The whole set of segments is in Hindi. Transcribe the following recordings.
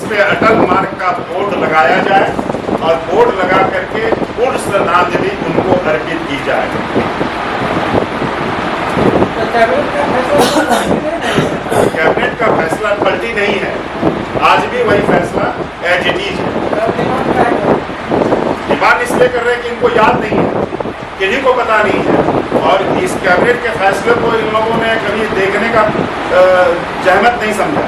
पे अटल मार्ग का बोर्ड लगाया जाए और बोर्ड लगा करके पूर्ण श्रद्धांजलि उनको अर्पित की जाए। कैबिनेट का फैसला पलटी नहीं है, आज भी वही फैसला एज इट इज है। डिमांड इसलिए कर रहे हैं कि इनको याद नहीं है, किन्हीं को पता नहीं है, और इस कैबिनेट के फैसले को इन लोगों ने कभी देखने का जहमत नहीं समझा,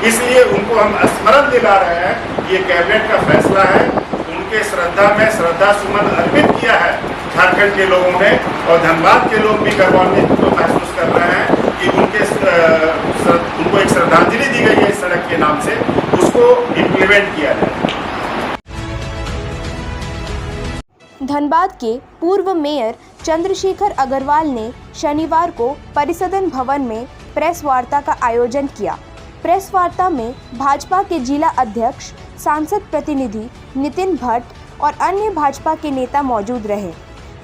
इसलिए उनको हम स्मरण दिला रहे हैं। ये कैबिनेट का फैसला है, उनके श्रद्धा में श्रद्धा सुमन अर्पित किया है झारखंड के लोगों ने, और धनबाद के लोग भी गौरवान्वित तो महसूस कर रहे हैं कि उनको एक श्रद्धांजलि दी गई है इस सड़क के नाम से, उसको इम्प्लीमेंट किया जाए। धनबाद के पूर्व मेयर चंद्रशेखर अग्रवाल ने शनिवार को परिसदन भवन में प्रेस वार्ता का आयोजन किया। प्रेस वार्ता में भाजपा के जिला अध्यक्ष, सांसद प्रतिनिधि नितिन भट्ट और अन्य भाजपा के नेता मौजूद रहे।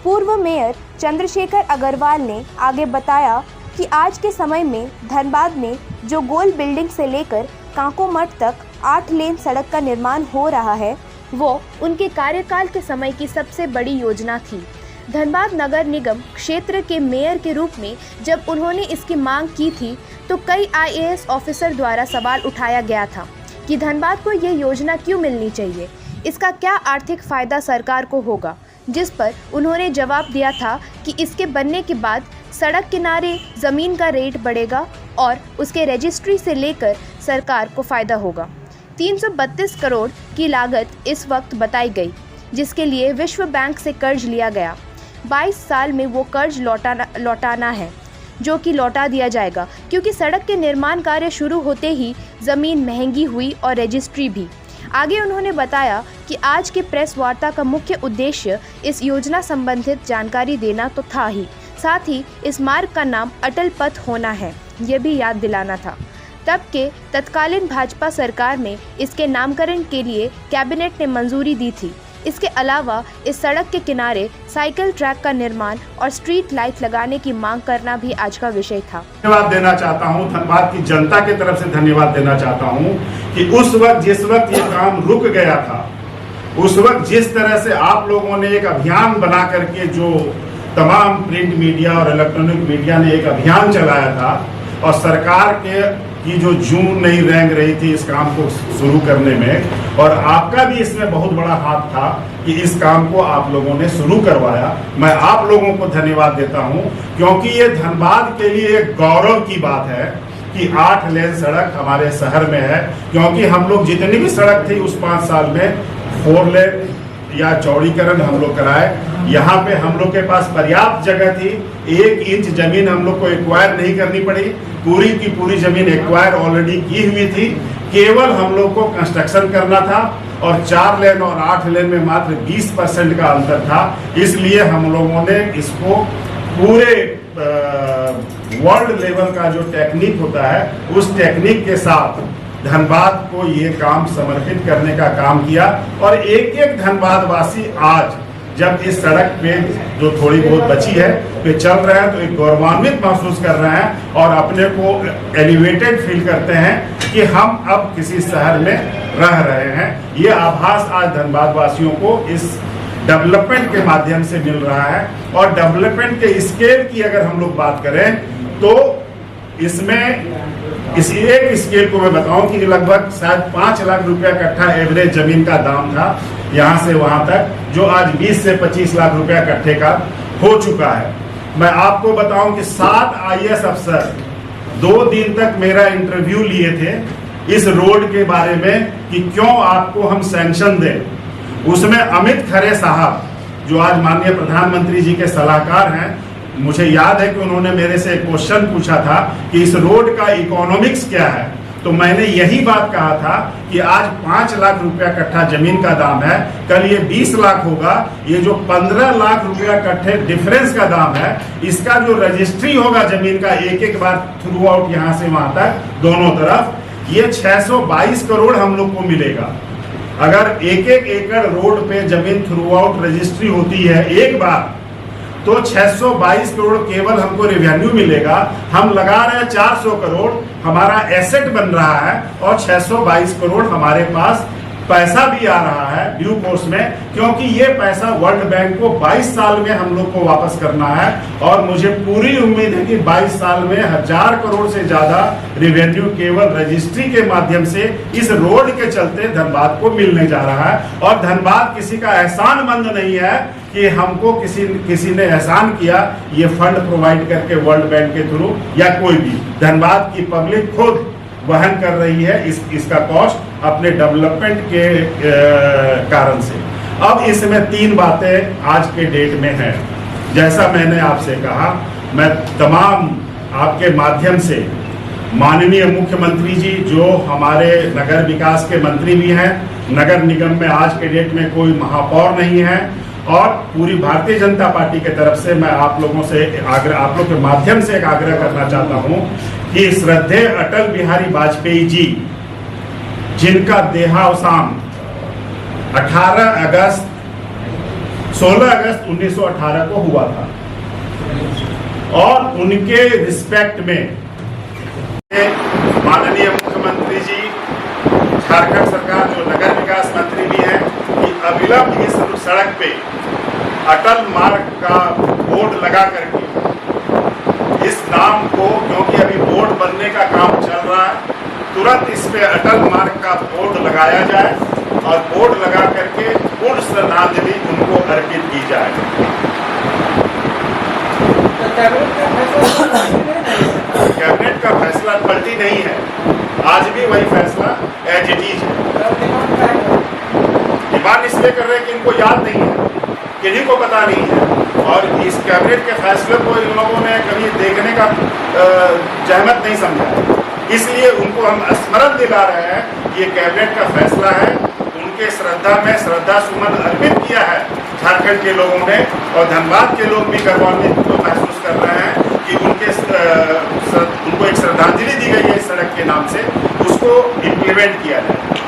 पूर्व मेयर चंद्रशेखर अग्रवाल ने आगे बताया कि आज के समय में धनबाद में जो गोल बिल्डिंग से लेकर कांकोमठ तक 8 लेन सड़क का निर्माण हो रहा है, वो उनके कार्यकाल के समय की सबसे बड़ी योजना थी। धनबाद नगर निगम क्षेत्र के मेयर के रूप में जब उन्होंने इसकी मांग की थी तो कई IAS ऑफिसर द्वारा सवाल उठाया गया था कि धनबाद को ये योजना क्यों मिलनी चाहिए, इसका क्या आर्थिक फ़ायदा सरकार को होगा, जिस पर उन्होंने जवाब दिया था कि इसके बनने के बाद सड़क किनारे ज़मीन का रेट बढ़ेगा और उसके रजिस्ट्री से लेकर सरकार को फ़ायदा होगा। 332 करोड़ की लागत इस वक्त बताई गई, जिसके लिए विश्व बैंक से कर्ज लिया गया। 22 साल में वो कर्ज लौटाना है, जो कि लौटा दिया जाएगा, क्योंकि सड़क के निर्माण कार्य शुरू होते ही ज़मीन महंगी हुई और रजिस्ट्री भी। आगे उन्होंने बताया कि आज के प्रेस वार्ता का मुख्य उद्देश्य इस योजना संबंधित जानकारी देना तो था ही, साथ ही इस मार्ग का नाम अटल पथ होना है, ये भी याद दिलाना था। तब के तत्कालीन भाजपा सरकार में इसके नामकरण के लिए कैबिनेट ने मंजूरी दी थी। इसके अलावा इस सड़क के किनारे साइकिल ट्रैक का निर्माण और स्ट्रीट लाइट लगाने की मांग करना भी आज का विषय था। धन्यवाद देना चाहता हूं, धनबाद की जनता की तरफ से धन्यवाद देना चाहता हूं कि उस वक्त जिस वक्त ये काम रुक गया था, उस वक्त जिस तरह से आप लोगों ने एक अभियान बना करके, जो तमाम प्रिंट मीडिया और इलेक्ट्रॉनिक मीडिया ने एक अभियान चलाया था, और सरकार की जो जून नहीं रेंग रही थी इस काम को शुरू करने में, और आपका भी इसमें बहुत बड़ा हाथ था कि इस काम को आप लोगों ने शुरू करवाया। मैं आप लोगों को धन्यवाद देता हूं, क्योंकि ये धनबाद के लिए एक गौरव की बात है कि 8 लेन सड़क हमारे शहर में है, क्योंकि हम लोग जितनी भी सड़क थी उस 5 साल में 4 लेन या चौड़ीकरण हम लोग कराए। यहाँ पे हम लोग के पास पर्याप्त जगह थी, 1 इंच जमीन हम लोग को एक्वायर नहीं करनी पड़ी, पूरी की पूरी जमीन एक्वायर ऑलरेडी की हुई थी, केवल हम लोग को कंस्ट्रक्शन करना था, और 4 लेन और 8 लेन में मात्र 20% का अंतर था। इसलिए हम लोगों ने इसको पूरे वर्ल्ड लेवल का जो टेक्निक होता है उस टेक्निक के साथ धनबाद को ये काम समर्पित करने का काम किया, और एक एक धनबाद वासी आज जब इस सड़क पे जो थोड़ी बहुत बची है पे चल रहे हैं तो एक गौरवान्वित महसूस कर रहे हैं और अपने को एलिवेटेड फील करते हैं कि हम अब किसी शहर में रह रहे हैं। ये आभास आज धनबाद वासियों को इस डेवलपमेंट के माध्यम से मिल रहा है। और डेवलपमेंट के स्केल की अगर हम लोग बात करें तो इसमें इस एक स्केल को मैं बताऊं कि लगभग शायद 5 लाख रुपया कट्ठा एवरेज जमीन का दाम था यहाँ से वहां तक, जो आज 20 से 25 लाख रुपया कट्ठे का हो चुका है। मैं आपको बताऊं कि 7 IAS अफसर 2 दिन तक मेरा इंटरव्यू लिए थे इस रोड के बारे में कि क्यों आपको हम सैंक्शन दें। उसमें अमित खरे साहब, जो आज माननीय प्रधानमंत्री जी के सलाहकार हैं, मुझे याद है कि उन्होंने मेरे से एक क्वेश्चन पूछा था कि इस रोड का इकोनॉमिक्स क्या है, तो मैंने यही बात कहा था कि आज 5 लाख रुपया कट्ठा जमीन का दाम है, कल ये 20 लाख होगा। ये जो 15 लाख रुपया कट्ठे डिफरेंस का दाम है, इसका जो रजिस्ट्री होगा जमीन का एक एक बार थ्रू आउट यहाँ से वहां तक दोनों तरफ, ये 622 करोड़ हम लोग को मिलेगा। अगर एक एक एकड़ रोड पे जमीन थ्रू आउट रजिस्ट्री होती है एक बार, तो 622 करोड़ केवल हमको रेवेन्यू मिलेगा। हम लगा रहे हैं 400 करोड़, हमारा एसेट बन रहा है और 622 करोड़ हमारे पास पैसा भी आ रहा है ड्यू कोर्स में, क्योंकि ये पैसा वर्ल्ड बैंक को 22 साल में हम लोग को वापस करना है। और मुझे पूरी उम्मीद है कि 22 साल में 1000 करोड़ से ज्यादा रेवेन्यू केवल रजिस्ट्री के माध्यम से इस रोड के चलते धनबाद को मिलने जा रहा है। और धनबाद किसी का एहसानमंद नहीं है कि हमको किसी ने एहसान किया, ये फंड प्रोवाइड करके वर्ल्ड बैंक के थ्रू या कोई भी, धनबाद की पब्लिक खुद वहन कर रही है इसका कॉस्ट अपने डेवलपमेंट के कारण से। अब इसमें 3 बातें आज के डेट में हैं। जैसा मैंने आपसे कहा, मैं तमाम आपके माध्यम से माननीय मुख्यमंत्री जी, जो हमारे नगर विकास के मंत्री भी हैं, नगर निगम में आज के डेट में कोई महापौर नहीं है, और पूरी भारतीय जनता पार्टी की तरफ से मैं आप लोगों से आप लोग के माध्यम से एक आग्रह करना चाहता हूं कि श्रद्धेय अटल बिहारी वाजपेयी जी, जिनका देहावसान 16 अगस्त 1918 को हुआ था, और उनके रिस्पेक्ट में माननीय मुख्यमंत्री जी, झारखंड सरकार जो नगर विकास मंत्री भी हैं, कि अविलंब इस सड़क पे अटल मार्ग का बोर्ड लगा करके इस नाम को, क्योंकि अभी बोर्ड बनने का काम चल रहा है, तुरंत इस पे अटल मार्ग का बोर्ड लगाया जाए और बोर्ड लगा करके पूर्ण श्रद्धांजलि उनको अर्पित की जाए। कैबिनेट का फैसला पलटी नहीं है, आज भी वही फैसला एज इट इज है। डिमांड इसलिए कर रहे हैं कि इनको याद नहीं है, किन्हीं को पता नहीं है, और इस कैबिनेट के फैसले को इन लोगों ने कभी देखने का जहमत नहीं समझा। इसलिए उनको हम स्मरण दिला रहे हैं, ये कैबिनेट का फैसला है, उनके श्रद्धा में श्रद्धा सुमन अर्पित किया है झारखंड के लोगों ने, और धनबाद के लोग भी गौरवान्वित तो महसूस कर रहे हैं कि उनको एक श्रद्धांजलि दी गई है इस सड़क के नाम से, उसको इम्प्लीमेंट किया जाए।